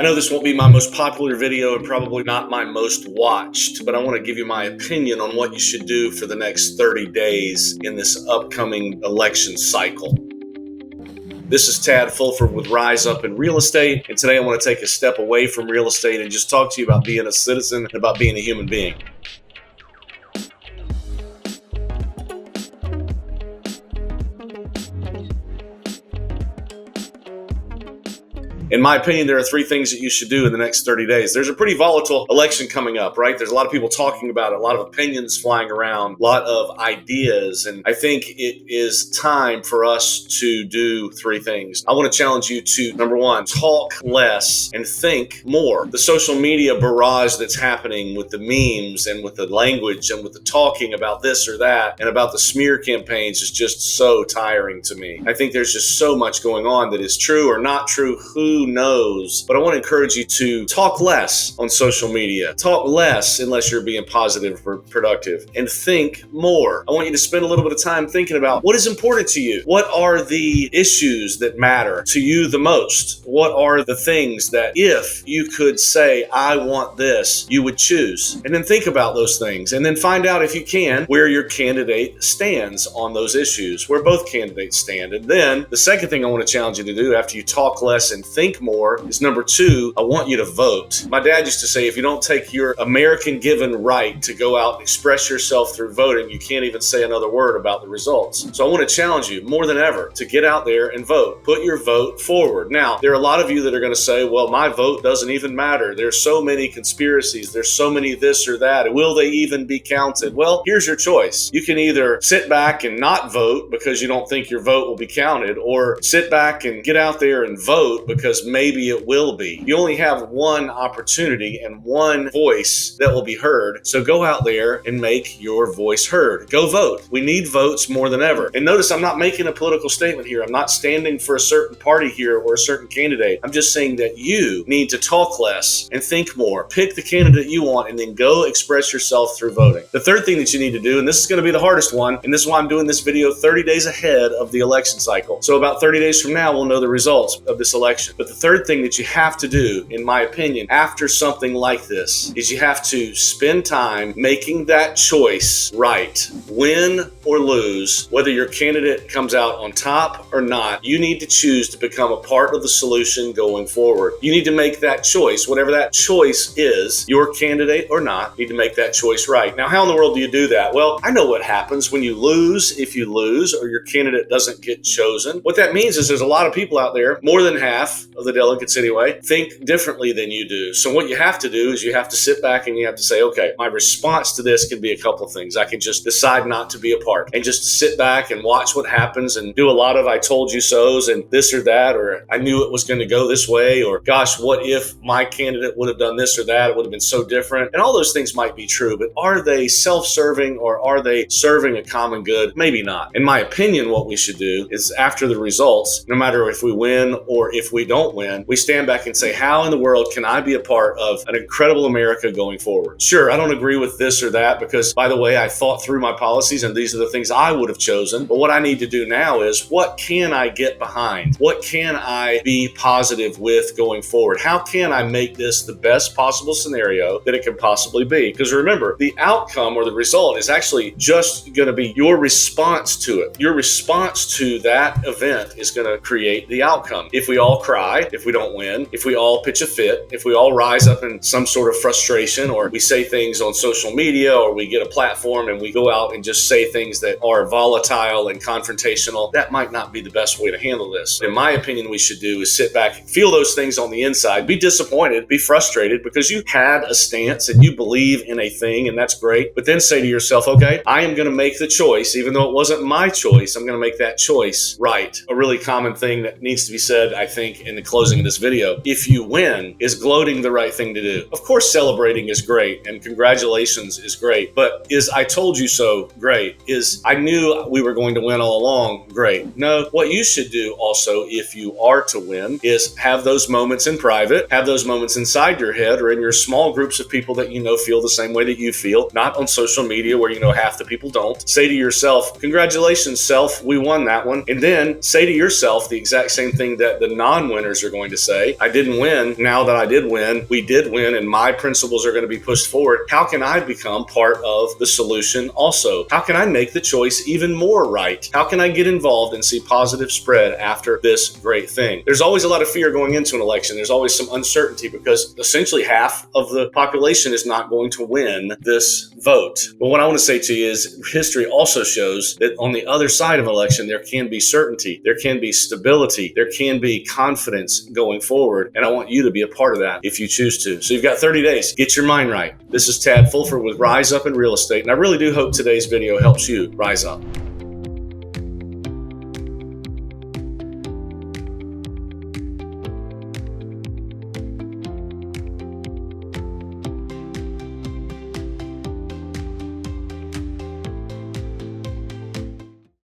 I know this won't be my most popular video and probably not my most watched, but I want to give you my opinion on what you should do for the next 30 days in this upcoming election cycle. This is Tad Fulford with Rise Up in Real Estate, and today I want to take a step away from real estate and just talk to you about being a citizen and about being a human being. In my opinion, there are three things that you should do in the next 30 days. There's a pretty volatile election coming up, right? There's a lot of people talking about it, a lot of opinions flying around, a lot of ideas. And I think it is time for us to do three things. I want to challenge you to, number one, talk less and think more. The social media barrage that's happening with the memes and with the language and with the talking about this or that and about the smear campaigns is just so tiring to me. I think there's just so much going on that is true or not true. Who knows? But I want to encourage you to talk less on social media. Talk less unless you're being positive or productive, and think more. I want you to spend a little bit of time thinking about what is important to you. What are the issues that matter to you the most? What are the things that if you could say, I want this, you would choose? And then think about those things, and then find out, if you can, where your candidate stands on those issues, where both candidates stand. And then the second thing I want to challenge you to do after you talk less and think more is, number two, I want you to vote. My dad used to say, if you don't take your American given right to go out and express yourself through voting, you can't even say another word about the results. So I want to challenge you more than ever to get out there and vote. Put your vote forward. Now, there are a lot of you that are going to say, well, my vote doesn't even matter. There's so many conspiracies. There's so many this or that. Will they even be counted? Well, here's your choice. You can either sit back and not vote because you don't think your vote will be counted, or sit back and get out there and vote because maybe it will be. You only have one opportunity and one voice that will be heard. So go out there and make your voice heard. Go vote. We need votes more than ever. And notice, I'm not making a political statement here. I'm not standing for a certain party here or a certain candidate. I'm just saying that you need to talk less and think more. Pick the candidate you want and then go express yourself through voting. The third thing that you need to do, and this is going to be the hardest one, and this is why I'm doing this video 30 days ahead of the election cycle. So about 30 days from now, we'll know the results of this election. But the third thing that you have to do, in my opinion, after something like this, is you have to spend time making that choice right. Win or lose, whether your candidate comes out on top or not, you need to choose to become a part of the solution going forward. You need to make that choice, whatever that choice is, your candidate or not, you need to make that choice right. Now, how in the world do you do that? Well, I know what happens when you lose, if you lose or your candidate doesn't get chosen. What that means is there's a lot of people out there, more than half of the delegates anyway, think differently than you do. So what you have to do is you have to sit back and you have to say, okay, my response to this can be a couple of things. I can just decide not to be a part and just sit back and watch what happens and do a lot of I told you so's and this or that, or I knew it was going to go this way, or gosh, what if my candidate would have done this or that? It would have been so different. And all those things might be true, but are they self-serving or are they serving a common good? Maybe not. In my opinion, what we should do is, after the results, no matter if we win or if we don't win, we stand back and say, how in the world can I be a part of an incredible America going forward? Sure, I don't agree with this or that because, by the way, I thought through my policies and these are the things I would have chosen. But what I need to do now is, what can I get behind? What can I be positive with going forward? How can I make this the best possible scenario that it can possibly be? Because remember, the outcome or the result is actually just going to be your response to it. Your response to that event is going to create the outcome. If we all cry, if we don't win, if we all pitch a fit, if we all rise up in some sort of frustration, or we say things on social media, or we get a platform and we go out and just say things that are volatile and confrontational, that might not be the best way to handle this. In my opinion, we should do is sit back, feel those things on the inside, be disappointed, be frustrated because you had a stance and you believe in a thing, and that's great. But then say to yourself, okay, I am going to make the choice, even though it wasn't my choice, I'm going to make that choice right. A really common thing that needs to be said, I think, in the closing of this video, if you win, is gloating the right thing to do? Of course, celebrating is great and congratulations is great, but is I told you so great? Is I knew we were going to win all along great? No, what you should do also, if you are to win, is have those moments in private, have those moments inside your head or in your small groups of people that you know feel the same way that you feel, not on social media where you know half the people don't. Say to yourself, congratulations, self, we won that one. And then say to yourself the exact same thing that the non-winner partners are going to say. I didn't win. Now that I did win, we did win, and my principles are going to be pushed forward. How can I become part of the solution also? How can I make the choice even more right? How can I get involved and see positive spread after this great thing? There's always a lot of fear going into an election. There's always some uncertainty because essentially half of the population is not going to win this vote. But what I want to say to you is history also shows that on the other side of an election, there can be certainty, there can be stability, there can be confidence going forward. And I want you to be a part of that if you choose to. So you've got 30 days. Get your mind right. This is Tad Fulford with Rise Up in Real Estate. And I really do hope today's video helps you rise up.